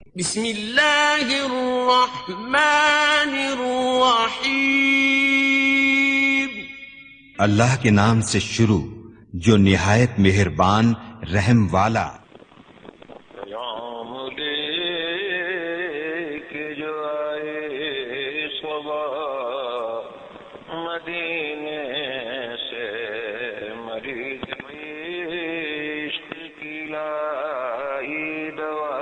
بسم اللہ الرحمن الرحیم، اللہ کے نام سے شروع جو نہایت مہربان رحم والا۔ پیام لے کے جو آئے صبا مدینے سے، مریض عشق کی لائی دوا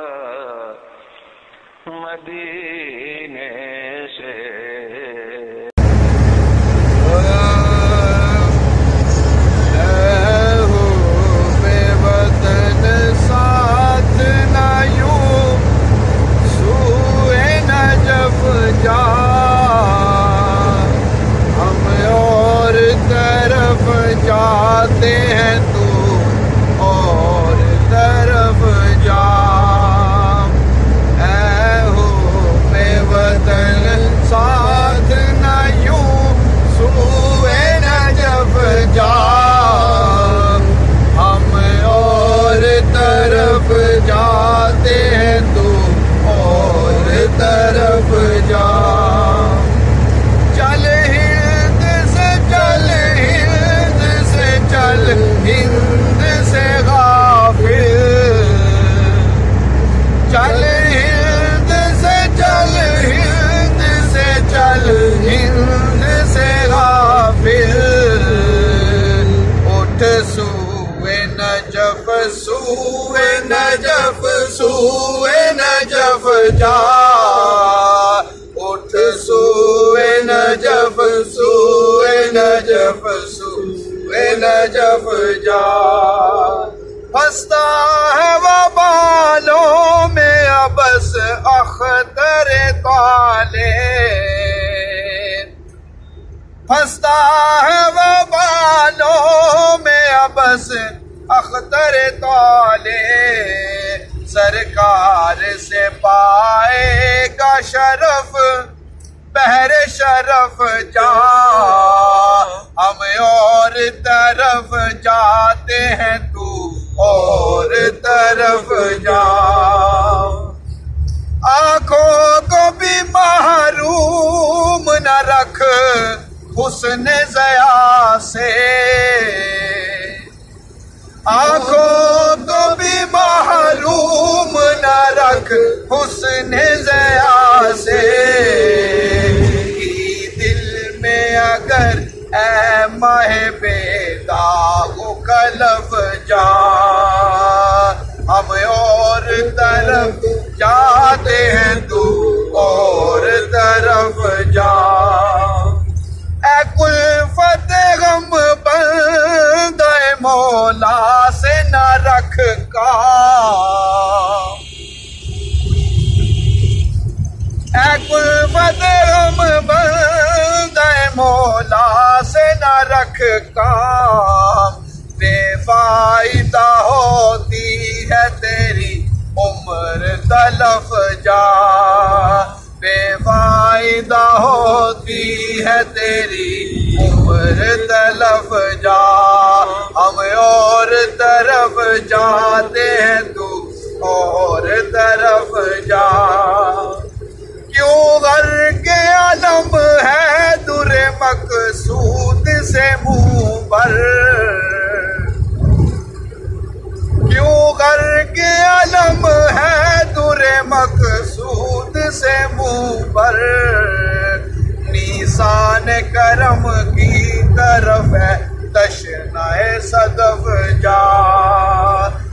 مدینے سے۔ جاتے ہیں تو اور طرف جا، اے ہو بے وطن ساتھ نہ یوں سوئے نجف جا، ہم اور طرف جاتے ہیں تو اور طرف جا۔ ہند سے غافل چل، ہند سے چل، ہند سے چل، ہند سے غافل اٹھ سوئے نجف، سوئے نجف، سوئے نجف جا، اٹھ سوئے نجف، سوئے نجف، سوئے نجف جا۔ پھنستا ہے وبالوں میں ابس اختر طالب، پھنستا ہے وبالوں میں ابس اختر طالب، سرکار سے پائے گا شرف بہر شرف جا، ہم اور طرف جاتے ہیں تو اور طرف جا۔ آنکھوں کو بھی محروم نہ رکھ حسن ضیا سے، آنکھوں کو بھی محروم نہ رکھ حسن ضیا سے، دل میں اگر اے ماہ بیداغ کلف جا، ہم اور طرف جاتے ہیں تو اور طرف جا۔ اے کلفت غم بندہ مولا سے نہ رکھ کام، اے کلفت غم بندہ مولا سے نہ رکھ کام، بے فائدہ ہوتی ہے تیری عمر تلف جا، بے فائدہ ہوتی ہے تیری عمر تلف جا، ہم اور طرف جاتے ہیں تو اور طرف جا۔ کیوں غرق علم ہے در مقصود سے منہ پر، کیوں غرق علم ہے در مقصود سے منہ پر، نیسان کرم کی طرف ہے تشنہ صدف جا،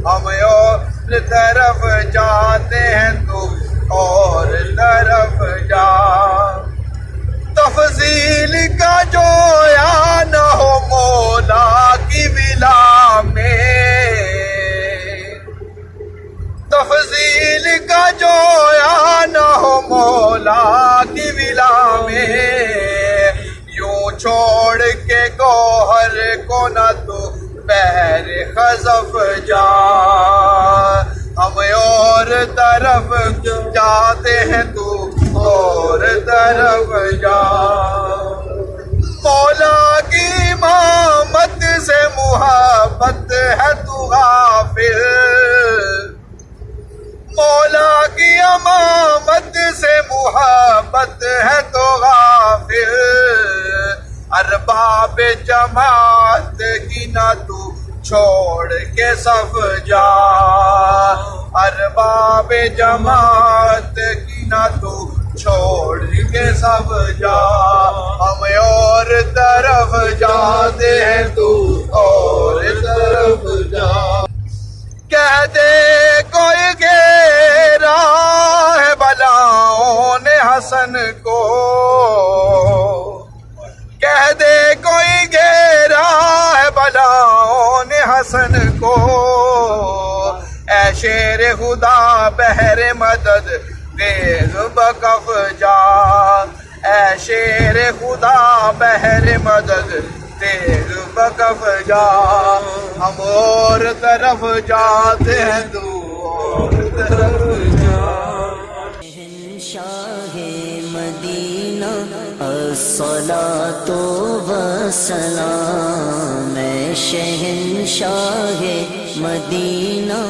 ہم اور طرف جاتے ہیں تو اور طرف جا۔ تفضیل کا جویا نہ ہو مولا کی ولا میں، تفضیل کا جویا نہ ہو مولا کی ولا میں، یوں چھوڑ کے گوہر کو نہ تو بحر خزف جا، ہم اور طرف جاتے ہیں تو اور طرف جا۔ مولا کی امامت سے محبت ہے تو غافل، مولا کی جماعت کی نہ تو چھوڑ کے صف جا، ارباب جماعت کی نہ تو چھوڑ کے صف جا، ہم اور طرف جاتے ہیں تو اور طرف جا، کہہ دے کوئی گھیرا ہے بلاؤں نے حسن کو، کہہ دے کوئی گھیرا ہے بلاؤں نے حسن کو، اے شیر خدا بہر مدد تیغ بکف جا، اے شیر خدا بہر مدد تیغ بکف جا، ہم اور طرف جاتے ہیں تو اور طرف جا۔ شہنشاہ مدینہ الصلاۃ والسلام، میں شہنشاہ مدینہ